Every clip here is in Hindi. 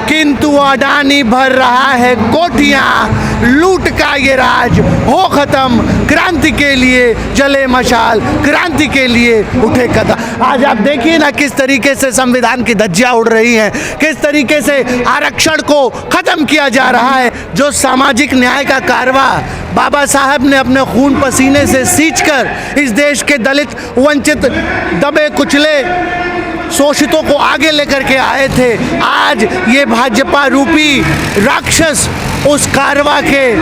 किंतु अडानी भर रहा है कोठियां, लूट का ये राज हो खत्म, क्रांति के लिए जले मशाल, क्रांति के लिए उठे कदम। आज आप देखिए ना किस तरीके से संविधान की धज्जियां उड़ रही हैं, किस तरीके से आरक्षण को खत्म किया जा रहा है। जो सामाजिक न्याय का कारवा बाबा साहब ने अपने खून पसीने से सींचकर इस देश के दलित, वंचित, दबे कुचले शोषितों को आगे लेकर के आए थे, आज ये भाजपा रूपी राक्षस उस कारवा के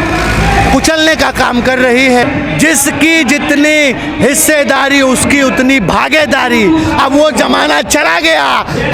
कुचलने का काम कर रही है। जिसकी जितनी हिस्सेदारी उसकी उतनी भागीदारी। अब वो जमाना चला गया।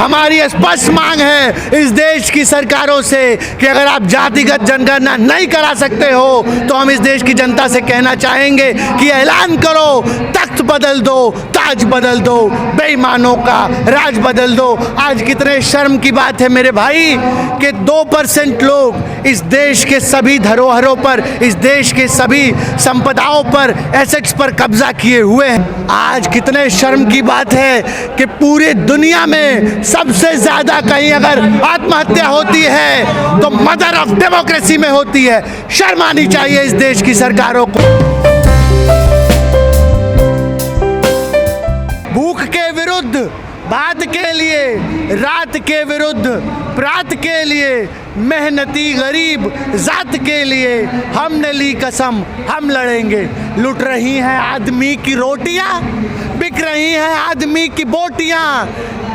हमारी स्पष्ट मांग है इस देश की सरकारों से कि अगर आप जातिगत जनगणना नहीं करा सकते हो तो हम इस देश की जनता से कहना चाहेंगे कि ऐलान करो, तख्त बदल दो, ताज बदल दो, बेईमानों का राज बदल दो। आज कितने शर्म की बात है मेरे भाई कि 2% लोग इस देश के सभी धरोहरों पर, इस देश के सभी संपदाओं पर, एसेट्स पर कब्जा किए हुए हैं। आज कितने शर्म की बात है कि पूरी दुनिया में सबसे ज्यादा कहीं अगर आत्महत्या होती है तो मदर ऑफ डेमोक्रेसी में होती है। शर्म आनी चाहिए इस देश की सरकारों को। भूख के विरुद्ध बात के लिए, रात के विरुद्ध प्रात के लिए, मेहनती गरीब जात के लिए हमने ली कसम, हम लड़ेंगे। लुट रही हैं आदमी की रोटियां, बिक रही हैं आदमी की बोटियां,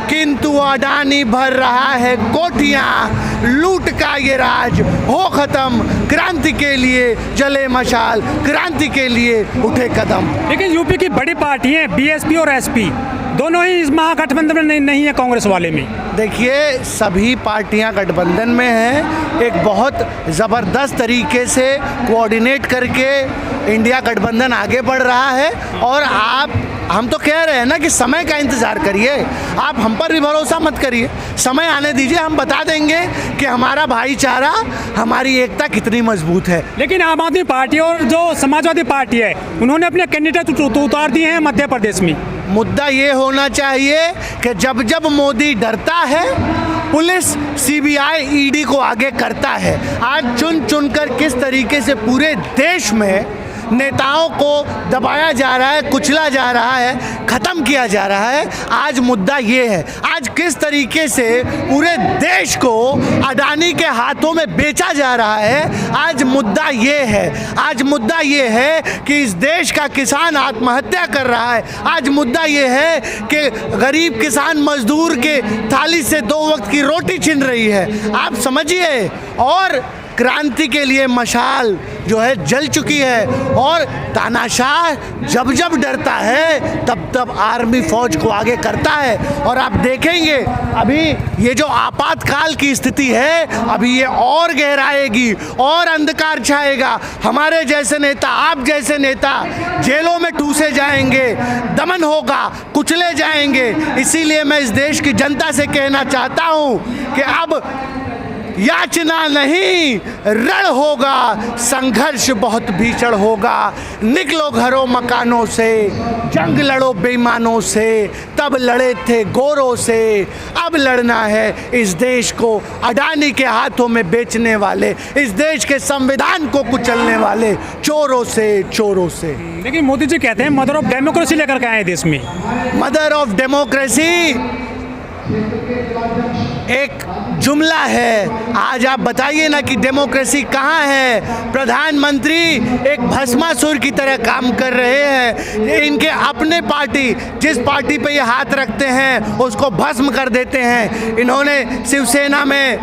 किंतु अडानी भर रहा है कोठियां, लूट का ये राज हो खत्म, क्रांति के लिए जले मशाल, क्रांति के लिए उठे कदम। लेकिन यूपी की बड़ी पार्टी है बीएसपी और एसपी, दोनों ही इस महागठबंधन में नहीं है कांग्रेस वाले में। देखिए सभी पार्टियां गठबंधन में हैं, एक बहुत ज़बरदस्त तरीके से कोऑर्डिनेट करके इंडिया गठबंधन आगे बढ़ रहा है। और हम तो कह रहे हैं ना कि समय का इंतज़ार करिए, आप हम पर भी भरोसा मत करिए, समय आने दीजिए, हम बता देंगे कि हमारा भाईचारा, हमारी एकता कितनी मजबूत है। लेकिन आम आदमी पार्टी और जो समाजवादी पार्टी है उन्होंने अपने कैंडिडेट उतार दिए हैं मध्य प्रदेश में। मुद्दा ये होना चाहिए कि जब जब मोदी डरता है पुलिस, सीबीआई, ईडी को आगे करता है। आज चुन चुनकर किस तरीके से पूरे देश में नेताओं को दबाया जा रहा है, कुचला जा रहा है, खत्म किया जा रहा है। आज मुद्दा ये है, आज किस तरीके से पूरे देश को अडानी के हाथों में बेचा जा रहा है। आज मुद्दा ये है, आज मुद्दा ये है कि इस देश का किसान आत्महत्या कर रहा है। आज मुद्दा ये है कि गरीब किसान मजदूर के थाली से 2 वक्त की रोटी छिन रही है। आप समझिए, और क्रांति के लिए मशाल जो है जल चुकी है। और तानाशाह जब जब डरता है तब तब आर्मी फौज को आगे करता है। और आप देखेंगे अभी ये जो आपातकाल की स्थिति है, अभी ये और गहराएगी और अंधकार छाएगा। हमारे जैसे नेता, आप जैसे नेता जेलों में ठूसे जाएंगे, दमन होगा, कुचले जाएंगे। इसीलिए मैं इस देश की जनता से कहना चाहता हूँ कि अब याचना नहीं, रण होगा, संघर्ष बहुत भीषण होगा। निकलो घरों मकानों से, जंग लड़ो बेईमानों से, तब लड़े थे गोरों से, अब लड़ना है इस देश को अडानी के हाथों में बेचने वाले, इस देश के संविधान को कुचलने वाले चोरों से, चोरों से। लेकिन मोदी जी कहते हैं मदर ऑफ डेमोक्रेसी लेकर के आए देश में। मदर ऑफ डेमोक्रेसी एक जुमला है। आज आप बताइए ना कि डेमोक्रेसी कहाँ है। प्रधानमंत्री एक भस्मासुर की तरह काम कर रहे हैं। इनके अपने पार्टी, जिस पार्टी पे ये हाथ रखते हैं उसको भस्म कर देते हैं। इन्होंने शिवसेना में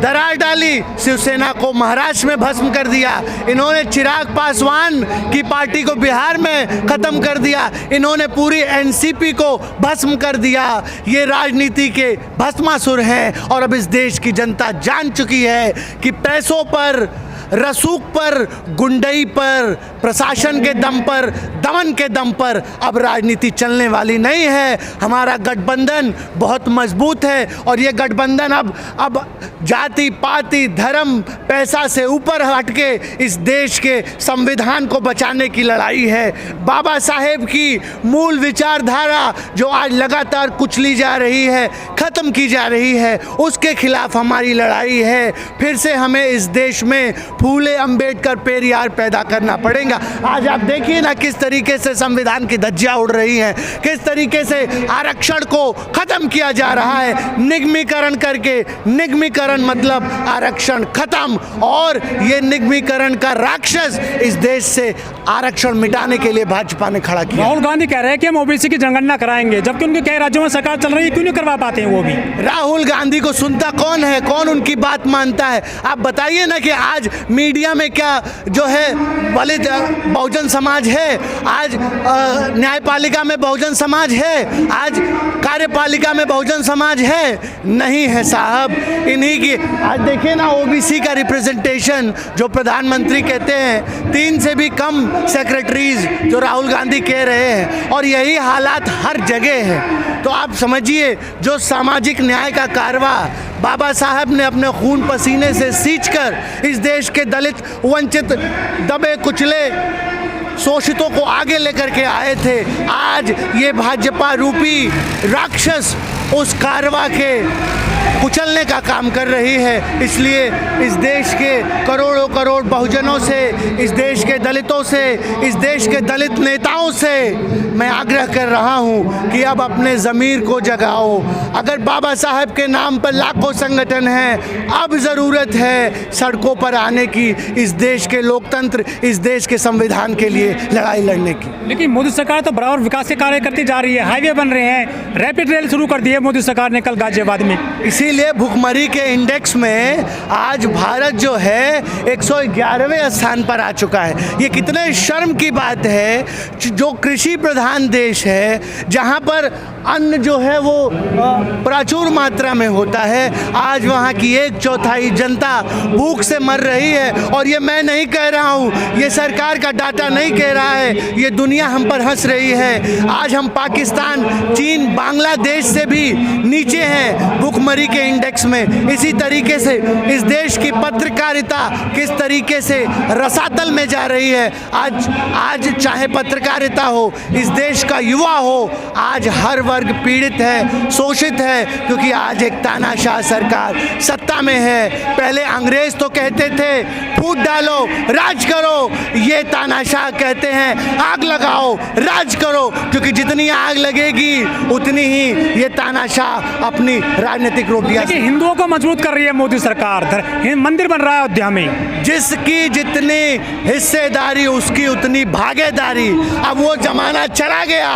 दरार डाली, शिवसेना को महाराष्ट्र में भस्म कर दिया। इन्होंने चिराग पासवान की पार्टी को बिहार में ख़त्म कर दिया। इन्होंने पूरी एनसीपी को भस्म कर दिया। ये राजनीति के भस्मासुर हैं। और अब इस देश की जनता जान चुकी है कि पैसों पर, रसूख पर, गुंडई पर, प्रशासन के दम पर, दमन के दम पर अब राजनीति चलने वाली नहीं है। हमारा गठबंधन बहुत मजबूत है और ये गठबंधन अब जाति पाति धर्म पैसा से ऊपर हटके इस देश के संविधान को बचाने की लड़ाई है। बाबा साहेब की मूल विचारधारा जो आज लगातार कुचली जा रही है, ख़त्म की जा रही है, उसके खिलाफ हमारी लड़ाई है। फिर से हमें इस देश में फूले अंबेडकर पेरियार पैदा करना पड़ेगा। आज आप देखिए ना किस तरीके से संविधान की धज्जियां उड़ रही हैं, किस तरीके से आरक्षण को ख़त्म किया जा रहा है निगमीकरण करके। निगमीकरण मतलब आरक्षण खत्म, और ये निगमीकरण का राक्षस इस देश से आरक्षण मिटाने के लिए भाजपा ने खड़ा किया। राहुल गांधी कह रहे हैं कि हम ओबीसी की जनगणना कराएंगे, जबकि उनके कई राज्यों में सरकार चल रही है, क्यों नहीं करवा पाते हैं वो भी? राहुल गांधी को सुनता कौन है, कौन उनकी बात मानता है? आप बताइए ना कि आज मीडिया में क्या जो है दलित बहुजन समाज है, आज न्यायपालिका में बहुजन समाज है, आज कार्यपालिका में बहुजन समाज है? नहीं है साहब। इन्हीं की आज देखिए ना ओबीसी का रिप्रेजेंटेशन जो प्रधानमंत्री कहते हैं, 3 से भी कम सेक्रेटरीज जो राहुल गांधी कह रहे हैं, और यही हालात हर जगह है। तो आप समझिए जो सामाजिक न्याय का कारवा बाबा साहब ने अपने खून पसीने से सींचकर इस देश के दलित वंचित दबे कुचले शोषितों को आगे लेकर के आए थे, आज ये भाजपा रूपी राक्षस उस कारवा के कुचलने का काम कर रही है। इसलिए इस देश के करोड़ों करोड़ बहुजनों से, इस देश के दलितों से, इस देश के दलित नेताओं से मैं आग्रह कर रहा हूं कि अब अपने ज़मीर को जगाओ। अगर बाबा साहब के नाम पर लाखों संगठन हैं, अब ज़रूरत है सड़कों पर आने की, इस देश के लोकतंत्र, इस देश के संविधान के लिए लड़ाई लड़ने की। लेकिन मोदी सरकार तो बराबर विकास के कार्य करती जा रही है, हाईवे बन रहे हैं, रैपिड रेल शुरू कर दी है मोदी सरकार ने कल गाजियाबाद में। इसीलिए भुखमरी के इंडेक्स में आज भारत जो है 111वें स्थान पर आ चुका है। ये कितने शर्म की बात है, जो कृषि प्रधान देश है, जहाँ पर अन्न जो है वो प्रचुर मात्रा में होता है, आज वहाँ की 1/4 जनता भूख से मर रही है। और ये मैं नहीं कह रहा हूँ, ये सरकार का डाटा नहीं कह रहा है, ये दुनिया हम पर हंस रही है। आज हम पाकिस्तान, चीन, बांग्लादेश से भी नीचे हैं भुखमरी के इंडेक्स में। इसी तरीके से इस देश की पत्रकारिता किस तरीके से रसातल में जा रही है। आज चाहे पत्रकारिता हो, इस देश का युवा हो, आज हर वर्ग पीड़ित है, शोषित है, क्योंकि आज एक तानाशाह सरकार सत्ता में है। पहले अंग्रेज तो कहते थे फूट डालो राज करो, ये तानाशाह कहते हैं आग लगाओ राज करो, क्योंकि जितनी आग लगेगी उतनी ही ये तानाशाह अपनी राजनीतिक रोटियां। हिंदुओं को मजबूत कर रही है मोदी सरकार, मंदिर बन रहा है अयोध्या में, जिसकी जितनी हिस्सेदारी उसकी उतनी भागीदारी। अब वो जमाना चला गया।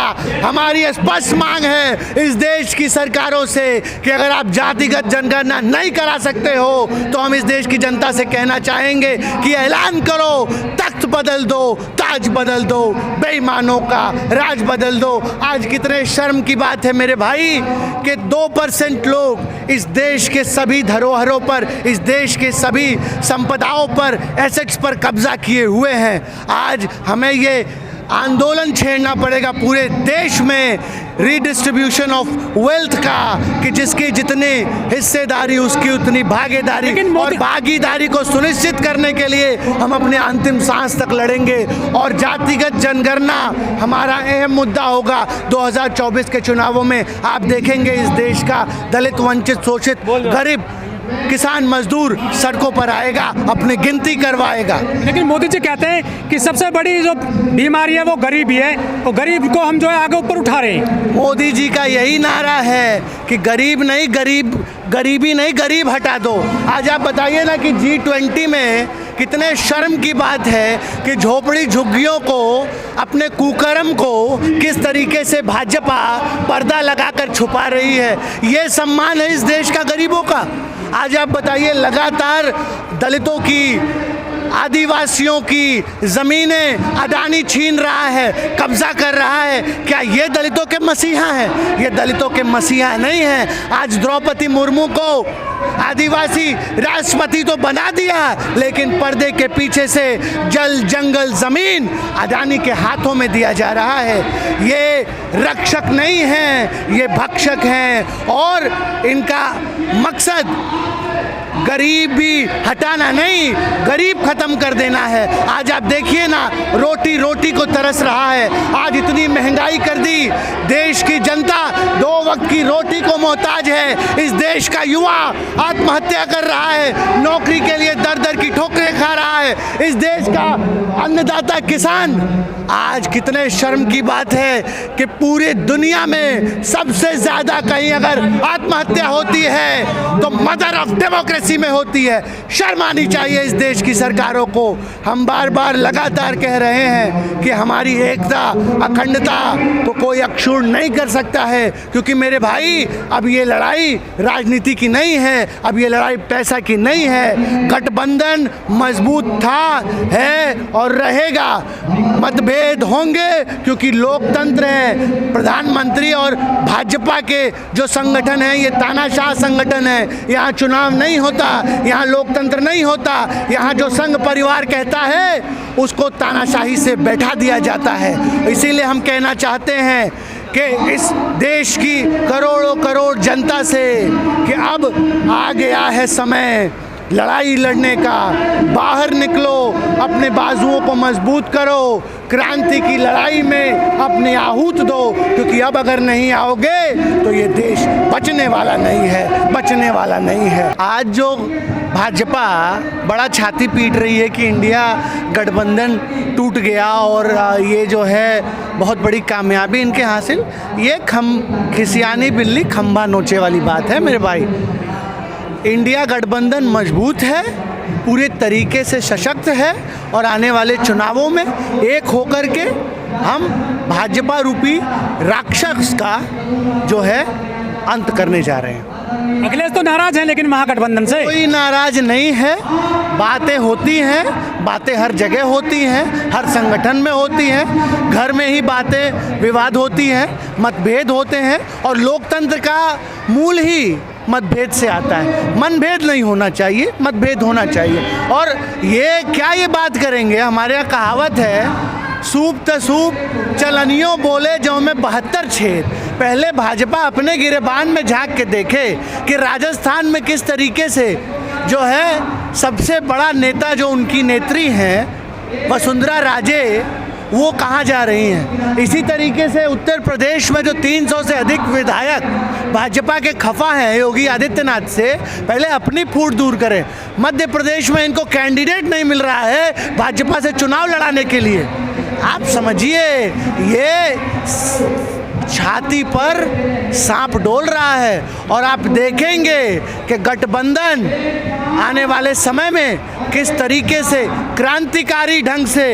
हमारी स्पष्ट मांग है इस देश की सरकारों से कि अगर आप जातिगत जनगणना नहीं करा सकते हो तो हम इस देश की जनता से कहना चाहेंगे कि ऐलान करो, तख्त बदल दो, ताज बदल दो, बेईमानों का राज बदल दो। आज कितने शर्म की बात है मेरे भाई कि 2% लोग इस देश के सभी धरोहरों पर, इस देश के सभी संपदाओं पर, एसेट्स पर कब्जा किए हुए हैं। आज हमें ये आंदोलन छेड़ना पड़ेगा पूरे देश में रीडिस्ट्रीब्यूशन ऑफ वेल्थ का, कि जिसकी जितनी हिस्सेदारी उसकी उतनी भागीदारी, और भागीदारी को सुनिश्चित करने के लिए हम अपने अंतिम सांस तक लड़ेंगे। और जातिगत जनगणना हमारा अहम मुद्दा होगा 2024 के चुनावों में। आप देखेंगे इस देश का दलित, वंचित, शोषित, गरीब, किसान, मजदूर सड़कों पर आएगा, अपनी गिनती करवाएगा। लेकिन मोदी जी कहते हैं कि सबसे बड़ी जो बीमारी है वो गरीबी है, और गरीब को हम जो है आगे ऊपर उठा रहे हैं। मोदी जी का यही नारा है कि गरीबी नहीं गरीब हटा दो। आज आप बताइए ना कि G20 में कितने शर्म की बात है कि झोपड़ी झुग्गियों को, अपने कुकर्म को किस तरीके से भाजपा पर्दा लगाकर छुपा रही है। ये सम्मान है इस देश का गरीबों का। आज आप बताइए लगातार दलितों की आदिवासियों की ज़मीनें अडानी छीन रहा है, कब्जा कर रहा है। क्या ये दलितों के मसीहा हैं? ये दलितों के मसीहा नहीं हैं। आज द्रौपदी मुर्मू को आदिवासी राष्ट्रपति तो बना दिया, लेकिन पर्दे के पीछे से जल जंगल ज़मीन अडानी के हाथों में दिया जा रहा है। ये रक्षक नहीं हैं, ये भक्षक हैं और इनका मकसद गरीबी हटाना नहीं, गरीब खत्म कर देना है। आज आप देखिए ना, रोटी रोटी को तरस रहा है। आज इतनी महंगाई कर दी, देश की जनता 2 वक्त की रोटी को मोहताज है। इस देश का युवा आत्महत्या कर रहा है, नौकरी के लिए दर दर की ठोकरें खा रहा है। इस देश का अन्नदाता किसान, आज कितने शर्म की बात है कि पूरी दुनिया में सबसे ज़्यादा कहीं अगर आत्महत्या होती है तो मदर ऑफ डेमोक्रेसी में होती है। शर्म आनी चाहिए इस देश की सरकारों को। हम बार बार लगातार कह रहे हैं कि हमारी एकता अखंडता को कोई अक्षुण्ण नहीं कर सकता है, क्योंकि मेरे भाई अब ये लड़ाई राजनीति की नहीं है, अब ये लड़ाई पैसा की नहीं है। गठबंधन मजबूत था, है और रहेगा। मतभेद होंगे क्योंकि लोकतंत्र है। प्रधानमंत्री और भाजपा के जो संगठन है ये तानाशाह संगठन है। यहाँ चुनाव नहीं होता, यहाँ लोकतंत्र नहीं होता, यहाँ जो संघ परिवार कहता है उसको तानाशाही से बैठा दिया जाता है। इसीलिए हम कहना चाहते हैं कि इस देश की करोड़ों करोड़ जनता से कि अब आ गया है समय लड़ाई लड़ने का। बाहर निकलो, अपने बाजुओं को मजबूत करो, क्रांति की लड़ाई में अपने आहूत दो, क्योंकि अब अगर नहीं आओगे तो ये देश बचने वाला नहीं है, बचने वाला नहीं है। आज जो भाजपा बड़ा छाती पीट रही है कि इंडिया गठबंधन टूट गया और ये जो है बहुत बड़ी कामयाबी इनके हासिल, ये खिसियानी बिल्ली खंभा नोचे वाली बात है मेरे भाई। इंडिया गठबंधन मजबूत है, पूरे तरीके से सशक्त है और आने वाले चुनावों में एक होकर के हम भाजपा रूपी राक्षस का जो है अंत करने जा रहे हैं। अखिलेश तो नाराज हैं लेकिन महागठबंधन से कोई नाराज नहीं है। बातें होती हैं, बातें हर जगह होती हैं, हर संगठन में होती हैं, घर में ही बातें विवाद होती हैं, मतभेद होते हैं और लोकतंत्र का मूल ही मतभेद से आता है। मनभेद नहीं होना चाहिए, मतभेद होना चाहिए। और ये बात करेंगे, हमारे यहाँ कहावत है, सूप तसूप चलनियों बोले जो में 72 छेद। पहले भाजपा अपने गिरेबान में झांक के देखे कि राजस्थान में किस तरीके से जो है सबसे बड़ा नेता जो उनकी नेत्री हैं वसुंधरा राजे, वो कहाँ जा रही हैं। इसी तरीके से उत्तर प्रदेश में जो 300 से अधिक विधायक भाजपा के खफा हैं योगी आदित्यनाथ से, पहले अपनी फूट दूर करें। मध्य प्रदेश में इनको कैंडिडेट नहीं मिल रहा है भाजपा से चुनाव लड़ाने के लिए। आप समझिए, ये छाती पर सांप डोल रहा है और आप देखेंगे कि गठबंधन आने वाले समय में किस तरीके से क्रांतिकारी ढंग से